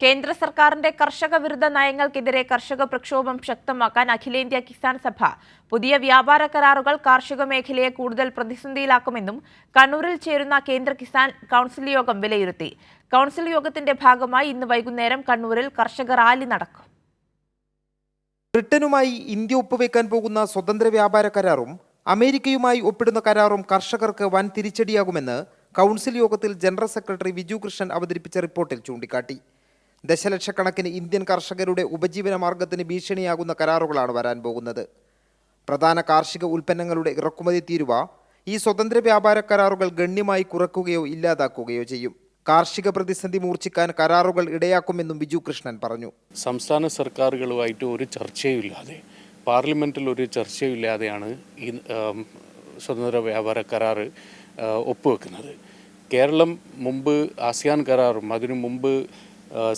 കേന്ദ്ര സർക്കാരിന്റെ കർഷക വിരുദ്ധ നയങ്ങൾക്കെതിരെ കർഷക പ്രക്ഷോഭം ശക്തമാക്കാൻ അഖിലേന്ത്യാ കിസാൻ സഭ പുതിയ വ്യാപാര കരാറുകൾ കാർഷിക മേഖലയെ കൂടുതൽ പ്രതിസന്ധിയിലാക്കുമെന്നും കണ്ണൂരിൽ ചേരുന്ന കേന്ദ്ര കിസാൻ കൗൺസിൽ യോഗം വിലയിരുത്തി. കൗൺസിൽ യോഗത്തിന്റെ ഭാഗമായി ഇന്ന് വൈകുന്നേരം കണ്ണൂരിൽ കർഷക റാലി നടക്കും. ബ്രിട്ടനുമായി ഇന്ത്യ ഒപ്പുവെക്കാൻ പോകുന്ന സ്വതന്ത്ര വ്യാപാര കരാറും അമേരിക്കയുമായി ഒപ്പിടുന്ന കരാറും കർഷകർക്ക് വൻ തിരിച്ചടിയാകുമെന്ന് കൗൺസിൽ യോഗത്തിൽ ജനറൽ സെക്രട്ടറി വിജു കൃഷ്ണൻ അവതരിപ്പിച്ച റിപ്പോർട്ടിൽ ചൂണ്ടിക്കാട്ടി. ദശലക്ഷക്കണക്കിന് ഇന്ത്യൻ കർഷകരുടെ ഉപജീവന മാർഗത്തിന് ഭീഷണിയാകുന്ന കരാറുകളാണ് വരാൻ പോകുന്നത്. പ്രധാന കാർഷിക ഉൽപ്പന്നങ്ങളുടെ ഇറക്കുമതി തീരുവ ഈ സ്വതന്ത്ര വ്യാപാര കരാറുകൾ ഗണ്യമായി കുറയ്ക്കുകയോ ഇല്ലാതാക്കുകയോ ചെയ്യും. കാർഷിക പ്രതിസന്ധി മൂർച്ഛിക്കാൻ കരാറുകൾ ഇടയാക്കുമെന്നും വിജു കൃഷ്ണൻ പറഞ്ഞു. സംസ്ഥാന സർക്കാരുകളുമായിട്ട് ഒരു ചർച്ചയുമില്ലാതെ, പാർലമെൻറ്റിൽ ഒരു ചർച്ചയില്ലാതെയാണ് ഈ സ്വതന്ത്ര വ്യാപാര കരാർ ഒപ്പുവെക്കുന്നത്. കേരളം മുമ്പ് ആസിയാൻ കരാറും അതിനു മുമ്പ്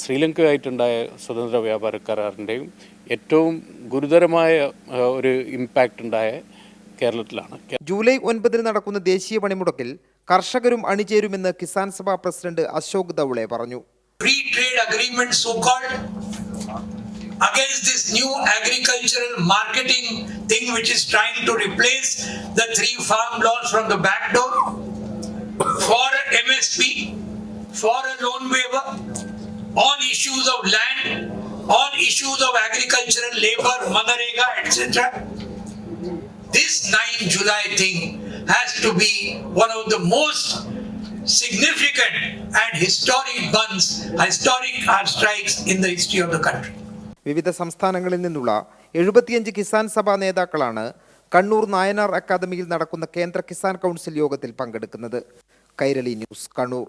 ശ്രീലങ്കയുമായിട്ടുണ്ടായ സ്വതന്ത്ര വ്യാപാര കരാറിൻ്റെയും ഏറ്റവും ഗുരുതരമായ ഒരു ഇമ്പാക്റ്റ് ഉണ്ടായ കേരളത്തിലാണ്. ജൂലൈ 9 നടക്കുന്ന ദേശീയ പണിമുടക്കിൽ കർഷകരും അണിചേരുമെന്ന് കിസാൻ സഭ പ്രസിഡന്റ് അശോക് ദൗളെ പറഞ്ഞു. Free trade agreement so-called against this new agricultural marketing thing which is trying to replace the 3 farm laws from the back door, for MSP, for a loan waiver, on issues of land, on issues of agricultural labor, Manarega, etc. This 9 July thing has to be one of the most significant and historic strikes in the history of the country. വിവിധ സംസ്ഥാനങ്ങളിൽ നിന്നുള്ള 75 കിസാൻ സഭാ നേതാക്കളാണ് കണ്ണൂർ നായനാർ അക്കാദമിയിൽ നടക്കുന്ന കേന്ദ്ര Kisan council യോഗത്തിൽ പങ്കെടുക്കുന്നത്. കൈരളി ന്യൂസ്, കണ്ണൂർ.